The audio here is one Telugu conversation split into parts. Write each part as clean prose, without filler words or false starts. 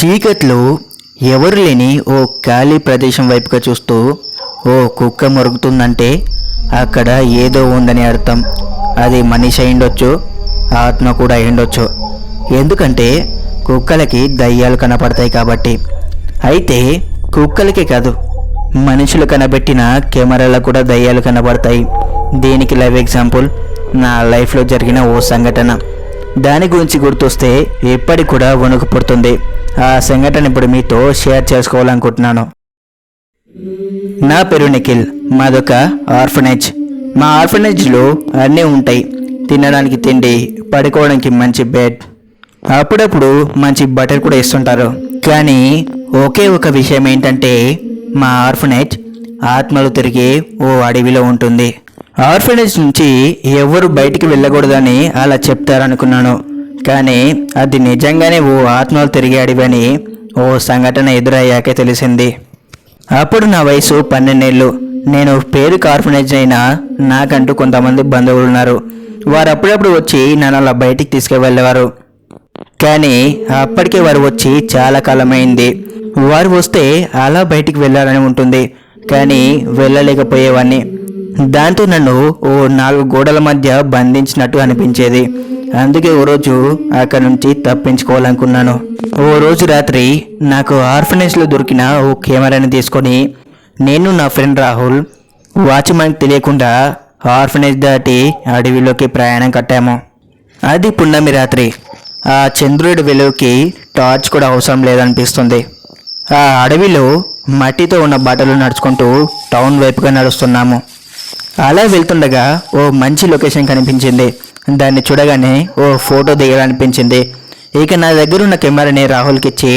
చీకట్లో ఎవరు లేని ఓ ఖాళీ ప్రదేశం వైపుగా చూస్తూ ఓ కుక్క మొరుగుతుందంటే అక్కడ ఏదో ఉందని అర్థం. అది మనిషి అయిండొచ్చు, ఆత్మ కూడా అయిండొచ్చు. ఎందుకంటే కుక్కలకి దయ్యాలు కనపడతాయి కాబట్టి. అయితే కుక్కలకే కాదు, మనుషులు కనబెట్టిన కెమెరాలకు కూడా దయ్యాలు కనబడతాయి. దీనికి లైవ్ ఎగ్జాంపుల్ నా లైఫ్లో జరిగిన ఓ సంఘటన. దాని గురించి గుర్తొస్తే ఎప్పటికి కూడా వణుకు పుడుతుంది. ఆ సంఘటన ఇప్పుడు మీతో షేర్ చేసుకోవాలనుకుంటున్నాను. నా పేరు నిఖిల్. మాదొక ఆర్ఫనేజ్. మా ఆర్ఫనేజ్లో అన్నీ ఉంటాయి. తినడానికి తిండి, పడుకోవడానికి మంచి బెడ్, అప్పుడప్పుడు మంచి బట్టలు కూడా ఇస్తుంటారు. కానీ ఒకే ఒక విషయం ఏంటంటే మా ఆర్ఫనేజ్ ఆత్మలు తిరిగే ఓ అడవిలో ఉంటుంది. ఆర్ఫనేజ్ నుంచి ఎవరు బయటికి వెళ్ళకూడదని అలా చెప్తారనుకున్నాను. కానీ అది నిజంగానే ఓ ఆత్మలు తిరిగే అడవి అని ఓ సంఘటన ఎదురయ్యాకే తెలిసింది. అప్పుడు నా వయసు 12 ఏళ్ళు. నేను పేరుకి ఆర్ఫనేజ్ అయినా నాకంటూ కొంతమంది బంధువులు ఉన్నారు. వారు అప్పుడప్పుడు వచ్చి నన్ను అలా బయటికి తీసుకువెళ్ళేవారు. కానీ అప్పటికే వారు వచ్చి చాలా కాలమైంది. వారు వస్తే అలా బయటికి వెళ్ళాలని ఉంటుంది, కానీ వెళ్ళలేకపోయేవాడిని. దాంతో నన్ను ఓ 4 గోడల మధ్య బంధించినట్టు అనిపించేది. అందుకే ఓ రోజు అక్కడ నుంచి తప్పించుకోవాలనుకున్నాను. ఓ రోజు రాత్రి నాకు ఆర్ఫనేజ్లో దొరికిన ఓ కెమెరాని తీసుకొని నేను నా ఫ్రెండ్ రాహుల్ వాచ్మెన్కి తెలియకుండా ఆర్ఫనేజ్ దాటి అడవిలోకి ప్రయాణం కట్టాము. అది పున్నమి రాత్రి. ఆ చంద్రుడి వెలుగుకి టార్చ్ కూడా అవసరం లేదనిపిస్తుంది. ఆ అడవిలో మట్టితో ఉన్న బాటలు నడుచుకుంటూ టౌన్ వైపుగా నడుస్తున్నాము. అలా వెళ్తుండగా ఓ మంచి లొకేషన్ కనిపించింది. దాన్ని చూడగానే ఓ ఫోటో దిగాలనిపించింది. ఇక నా దగ్గర ఉన్న కెమెరాని రాహుల్కి ఇచ్చి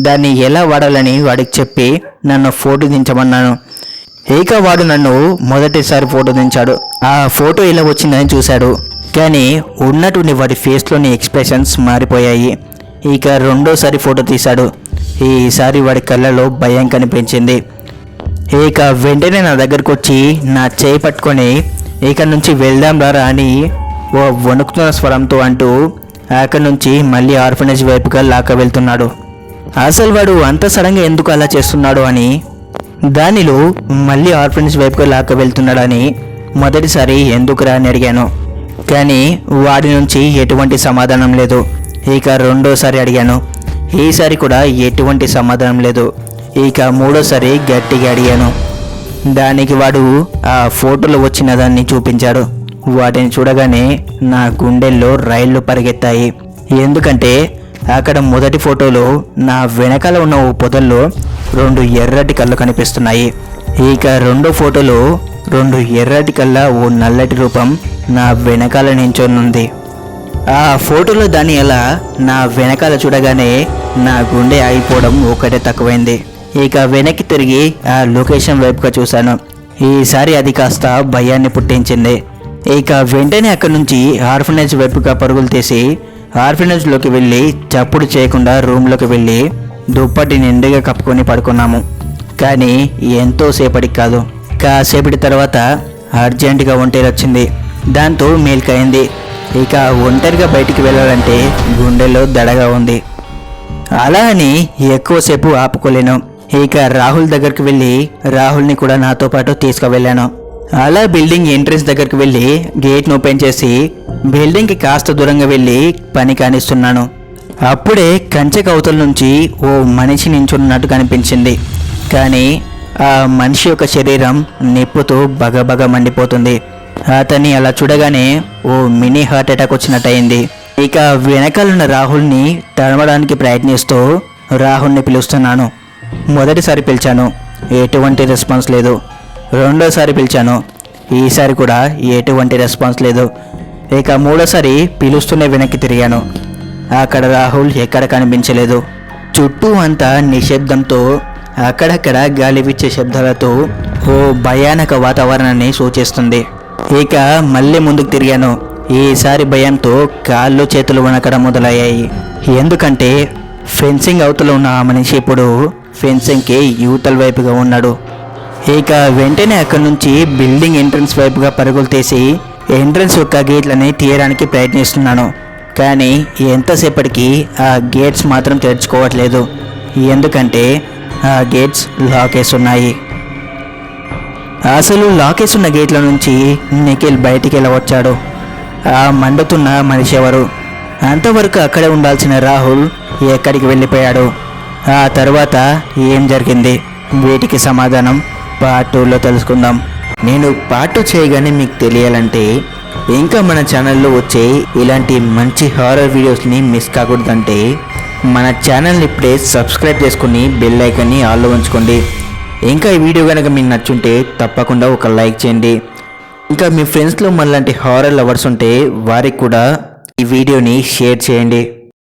దాన్ని ఎలా వాడాలని వాడికి చెప్పి నన్ను ఫోటో దించమన్నాను. ఇక వాడు నన్ను మొదటిసారి ఫోటో దించాడు. ఆ ఫోటో ఎలా వచ్చిందని చూశాడు, కానీ ఉన్నటువంటి వాడి ఫేస్లోని ఎక్స్ప్రెషన్స్ మారిపోయాయి. ఇక రెండోసారి ఫోటో తీశాడు. ఈసారి వాడి కళ్ళలో భయం కనిపించింది. ఇక వెంటనే నా దగ్గరకు వచ్చి నా చేయి పట్టుకొని ఇక నుంచి వెళ్దాం రా అని ఓ వణుకుతున్న స్వరంతో అంటూ అక్కడి నుంచి మళ్ళీ ఆర్ఫనేజ్ వైపుగా లాక్క వెళ్తున్నాడు. అసలు వాడు అంత సడన్గా ఎందుకు అలా చేస్తున్నాడు అని, దానిలో మళ్ళీ ఆర్ఫనేజ్ వైపుగా లాక్క వెళ్తున్నాడని మొదటిసారి ఎందుకురా అని అడిగాను. కానీ వాడి నుంచి ఎటువంటి సమాధానం లేదు. ఇక రెండోసారి అడిగాను. ఈసారి కూడా ఎటువంటి సమాధానం లేదు. ఇక మూడోసారి గట్టిగా అడిగాను. దానికి వాడు ఆ ఫోటోలో వచ్చిన దాన్ని చూపించాడు. వాటిని చూడగానే నా గుండెల్లో రైళ్లు పరిగెత్తాయి. ఎందుకంటే అక్కడ మొదటి ఫోటోలో నా వెనకాల ఉన్న ఓ పొదల్లో 2 ఎర్రటి కళ్ళు కనిపిస్తున్నాయి. ఇక రెండో ఫోటోలో 2 ఎర్రటి కళ్ళ ఓ నల్లటి రూపం నా వెనకాల నించొనుంది. ఆ ఫోటోలో దాన్ని అలా నా వెనకాల చూడగానే నా గుండె ఆగిపోవడం ఒకటే తక్కువైంది. ఇక వెనక్కి తిరిగి ఆ లొకేషన్ వైపుగా చూశాను. ఈసారి అది కాస్త భయాన్ని పుట్టించింది. ఇక వెంటనే అక్కడి నుంచి ఆర్ఫనేజ్ వైపుగా పరుగులు తీసి ఆర్ఫనేజ్లోకి వెళ్ళి చప్పుడు చేయకుండా రూమ్లోకి వెళ్ళి దుప్పటి నిండుగా కప్పుకొని పడుకున్నాము. కానీ ఎంతోసేపటికి కాదు, కాసేపటి తర్వాత అర్జెంటుగా ఒంటరి వచ్చింది. దాంతో మేల్కైంది. ఇక ఒంటరిగా బయటికి వెళ్ళాలంటే గుండెలో దడగా ఉంది. అలా అని ఎక్కువసేపు ఆపుకోలేను. ఇక రాహుల్ దగ్గరికి వెళ్ళి రాహుల్ని కూడా నాతో పాటు తీసుకువెళ్ళాను. అలా బిల్డింగ్ ఎంట్రన్స్ దగ్గరికి వెళ్ళి గేట్ను ఓపెన్ చేసి బిల్డింగ్కి కాస్త దూరంగా వెళ్ళి పని కానిస్తున్నాను. అప్పుడే కంచె కవతల నుంచి ఓ మనిషి నించున్నట్టు కనిపించింది. కానీ ఆ మనిషి యొక్క శరీరం నిప్పుతో బగబగ మండిపోతుంది. అతన్ని అలా చూడగానే ఓ మినీ హార్ట్ అటాక్ వచ్చినట్టయింది. ఇక వెనకాలన్న రాహుల్ని తడమడానికి ప్రయత్నిస్తూ రాహుల్ని పిలుస్తున్నాను. మొదటిసారి పిలిచాను, ఎటువంటి రెస్పాన్స్ లేదు. రెండోసారి పిలిచాను, ఈసారి కూడా ఎటువంటి రెస్పాన్స్ లేదు. ఇక మూడోసారి పిలుస్తూనే వెనక్కి తిరిగాను. అక్కడ రాహుల్ ఎక్కడ కనిపించలేదు. చుట్టూ అంతా నిశ్శబ్దంతో, అక్కడక్కడ గాలి వీచే శబ్దాలతో ఓ భయానక వాతావరణాన్ని సూచిస్తుంది. ఇక మళ్ళీ ముందుకు తిరిగాను. ఈసారి భయంతో కాళ్ళు చేతులు వణకడం మొదలయ్యాయి. ఎందుకంటే ఫెన్సింగ్ అవతల ఉన్న ఆ మనిషి ఇప్పుడు ఫెన్సింగ్కి యూతల వైపుగా ఉన్నాడు. ఇక వెంటనే అక్కడి నుంచి బిల్డింగ్ ఎంట్రన్స్ వైపుగా పరుగులు తీసి ఎంట్రన్స్ యొక్క గేట్లని తీయడానికి ప్రయత్నిస్తున్నాను. కానీ ఎంతసేపటికి ఆ గేట్స్ మాత్రం తెరుచుకోవట్లేదు. ఎందుకంటే ఆ గేట్స్ లాకేసి ఉన్నాయి. అసలు లాకేసి ఉన్న గేట్ల నుంచి నిఖిల్ బయటికి ఎలా వచ్చాడు? ఆ మండుతున్న మనిషి ఎవరు? అంతవరకు అక్కడే ఉండాల్సిన రాహుల్ ఎక్కడికి వెళ్ళిపోయాడు? ఆ తర్వాత ఏం జరిగింది? వీటికి సమాధానం పార్ట్ 2లో తెలుసుకుందాం. నేను పార్ట్ 2 చేయగానే మీకు తెలియాలంటే ఇంకా మన ఛానల్లో వచ్చే ఇలాంటి మంచి హారర్ వీడియోస్ని మిస్ కాకూడదంటే మన ఛానల్ని ఇప్పుడే సబ్స్క్రైబ్ చేసుకుని బెల్ ఐకాన్ని ఆన్లో ఉంచుకోండి. ఇంకా ఈ వీడియో కనుక మీకు నచ్చుంటే తప్పకుండా ఒక లైక్ చేయండి. ఇంకా మీ ఫ్రెండ్స్లో మనలాంటి హారర్ లవర్స్ ఉంటే వారికి కూడా ఈ వీడియోని షేర్ చేయండి.